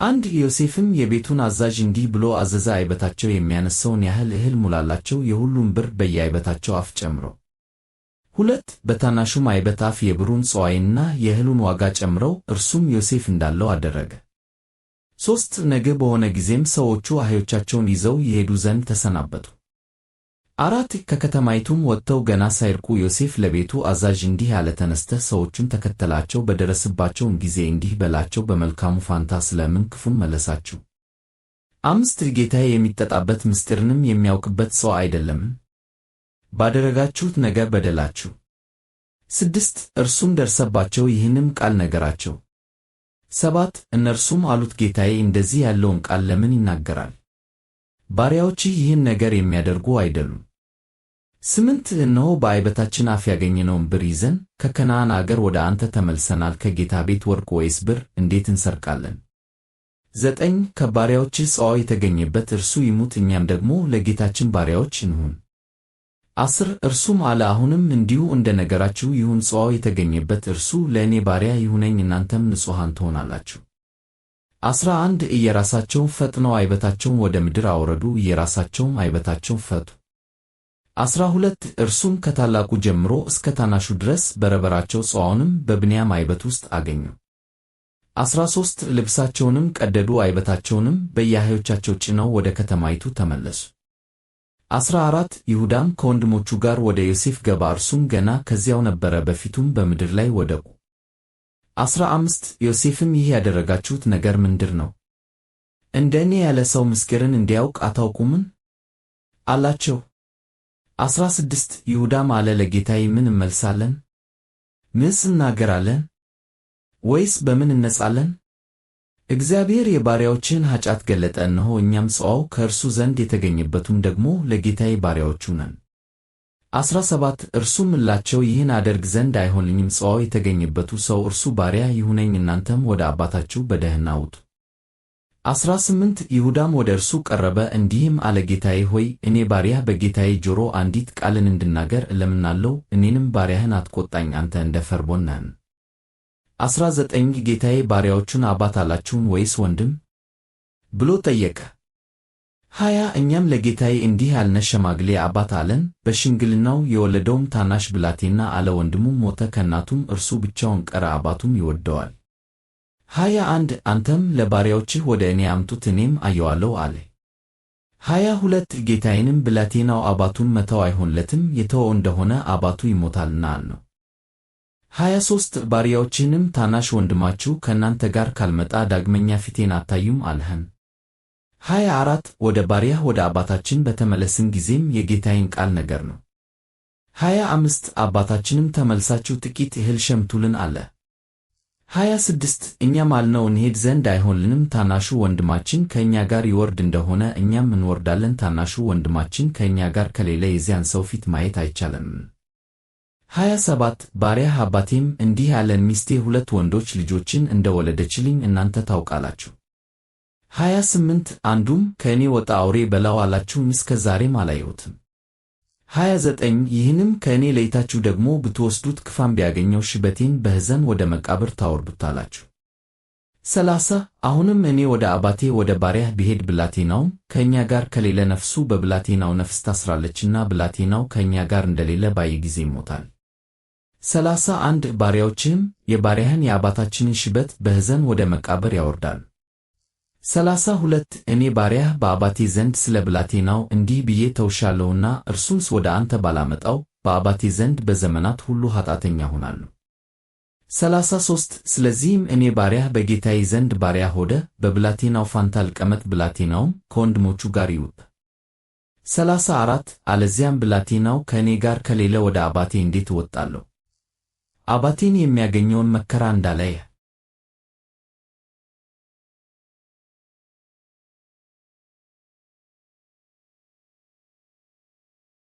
አንድ ዮሴፍም የቤቱን አዛዥ እንዲህ ብሎ አዘዘ፣ አይበታቸው የሚያነሳውን ያህል እህል ሙላላቸው፣ የሁሉም ብር በየአይበታቸው አፍ ጨምረው። 2 በታናሹም አይበት አፍ የብሩን ጽዋይና የእህሉን ዋጋ ጨምረው፣ እርሱም ዮሴፍ እንዳለው አደረገ። 3 ነገ በሆነ ጊዜም ሰዎቹ አህዮቻቸውን ይዘው ይሄዱ ዘንድ ተሰናበቱ። 4 ከከተማይቱም ወጥተው ገና ሳይርቁ ዮሴፍ ለቤቱ አዛዥ እንዲህ አለ፣ ተነስተህ ሰዎቹን ተከተላቸው፣ በደረስባቸውም ጊዜ እንዲህ በላቸው፣ በመልካሙ ፋንታ ስለምን ክፉን መለሳችሁ? 5 ጌታዬ የሚጠጣበት ምስጢርንም የሚያውቅበት ሰው አይደለምን? ባደረጋችሁት ነገር በደላችሁ። 6 እርሱም ደርሰባቸው፣ ይህንም ቃል ነገራቸው። 7 እነርሱም አሉት፣ ጌታዬ እንደዚህ ያለውን ቃል ለምን ይናገራል? ባሪያዎችህ ይህን ነገር የሚያደርጉ አይደሉም። 8 እነሆ በአይበታችን አፍ ያገኘነውን ብር ይዘን ከከነዓን አገር ወደ አንተ ተመልሰናል። ከጌታ ቤት ወርቅ ወይስ ብር እንዴት እንሰርቃለን? 9 ከባሪያዎችህ ጽዋው የተገኘበት እርሱ ይሙት፣ እኛም ደግሞ ለጌታችን ባሪያዎች እንሁን። 10 እርሱም አለ፣ አሁንም እንዲሁ እንደ ነገራችሁ ይሁን፣ ጽዋው የተገኘበት እርሱ ለእኔ ባሪያ ይሁነኝ፣ እናንተም ንጹሐን ትሆናላችሁ። 11 እየራሳቸው ፈጥነው አይበታቸውን ወደ ምድር አወረዱ፣ እየራሳቸውም አይበታቸውን ፈቱ። 12 እርሱም ከታላቁ ጀምሮ እስከ ታናሹ ድረስ በረበራቸው፣ ጽዋውንም በብንያም አይበት ውስጥ አገኙ። 13 ልብሳቸውንም ቀደዱ፣ አይበታቸውንም በየአህዮቻቸው ጭነው ወደ ከተማይቱ ተመለሱ። 14 ይሁዳም ከወንድሞቹ ጋር ወደ ዮሴፍ ገባ፣ እርሱም ገና ከዚያው ነበረ፣ በፊቱም በምድር ላይ ወደቁ። 15 ዮሴፍም ይህ ያደረጋችሁት ነገር ምንድር ነው? እንደ እኔ ያለ ሰው ምስጢርን እንዲያውቅ አታውቁምን? አላቸው። 16 ይሁዳም አለ፣ ለጌታዬ ምን እንመልሳለን? ምንስ እናገራለን? ወይስ በምን እነጻለን? እግዚአብሔር የባሪያዎችህን ኃጢአት ገለጠ፣ እነሆ እኛም ጽዋው ከእርሱ ዘንድ የተገኘበቱም ደግሞ ለጌታዬ ባሪያዎቹ ነን። 17 እርሱም እላቸው፣ ይህን አደርግ ዘንድ አይሆንልኝም፣ ጽዋው የተገኘበቱ ሰው እርሱ ባሪያ ይሁነኝ፣ እናንተም ወደ አባታችሁ በደኅና ውጡ። 18 ይሁዳም ወደ እርሱ ቀረበ እንዲህም አለ፣ ጌታዬ ሆይ እኔ ባሪያህ በጌታዬ ጆሮ አንዲት ቃልን እንድናገር እለምናለሁ፣ እኔንም ባሪያህን አትቆጣኝ፣ አንተ እንደ ፈርዖን ነህን። 19 ጌታዬ ባሪያዎቹን አባት አላችሁን ወይስ ወንድም ብሎ ጠየቀ። 20 እኛም ለጌታዬ እንዲህ ያልነ ሽማግሌ አባት አለን፣ በሽምግልናው የወለደውም ታናሽ ብላቴና አለ፣ ወንድሙም ሞተ፣ ከእናቱም እርሱ ብቻውን ቀረ፣ አባቱም ይወደዋል። 21 አንተም ለባሪያዎችህ ወደ እኔ አምጡት፣ እኔም አየዋለሁ አለ። 22 ጌታዬንም ብላቴናው አባቱን መተው አይሆንለትም፣ የተወው እንደሆነ አባቱ ይሞታልና አልነው። 23 ባሪያዎችህንም ታናሽ ወንድማችሁ ከእናንተ ጋር ካልመጣ ዳግመኛ ፊቴን አታዩም አልኸን። 24 ወደ ባሪያህ ወደ አባታችን በተመለስን ጊዜም የጌታዬን ቃል ነገር ነው። 25 አባታችንም ተመልሳችሁ ጥቂት እህል ሸምቱልን አለ። 26 እኛም አልነው እንሄድ ዘንድ አይሆንልንም፣ ታናሹ ወንድማችን ከእኛ ጋር ይወርድ እንደሆነ እኛም እንወርዳለን፣ ታናሹ ወንድማችን ከእኛ ጋር ከሌለ የዚያን ሰው ፊት ማየት አይቻለንም። 27 ባሪያህ አባቴም እንዲህ አለን፣ ሚስቴ 2 ወንዶች ልጆችን እንደወለደችልኝ እናንተ ታውቃላችሁ። 28 አንዱም ከእኔ ወጣ፣ አውሬ በላው አላችሁኝ፣ እስከ ዛሬም አላየሁትም። 29 ይህንም ከእኔ ለይታችሁ ደግሞ ብትወስዱት ክፋም ቢያገኘው ሽበቴን በሕዘን ወደ መቃብር ታወርዱታላችሁ። 30 አሁንም እኔ ወደ አባቴ ወደ ባሪያህ ብሄድ ብላቴናውም ከእኛ ጋር ከሌለ ነፍሱ በብላቴናው ነፍስ ታስራለችና ብላቴናው ከእኛ ጋር እንደሌለ ባየ ጊዜ ይሞታል። 31 ባሪያዎችህም የባሪያህን የአባታችንን ሽበት በሕዘን ወደ መቃብር ያወርዳሉ። 32 እኔ ባሪያህ በአባቴ ዘንድ ስለ ብላቴናው እንዲህ ብዬ ተውሻለሁና እርሱንስ ወደ አንተ ባላመጣው በአባቴ ዘንድ በዘመናት ሁሉ ኃጢአተኛ ሆናለሁ። 33 ስለዚህም እኔ ባሪያህ በጌታዬ ዘንድ ባሪያ ሆደ በብላቴናው ፋንታ ልቀመጥ፣ ብላቴናውም ከወንድሞቹ ጋር ይውጣ። 34 አለዚያም ብላቴናው ከእኔ ጋር ከሌለ ወደ አባቴ እንዴት እወጣለሁ? አባቴን የሚያገኘውን መከራ እንዳላየ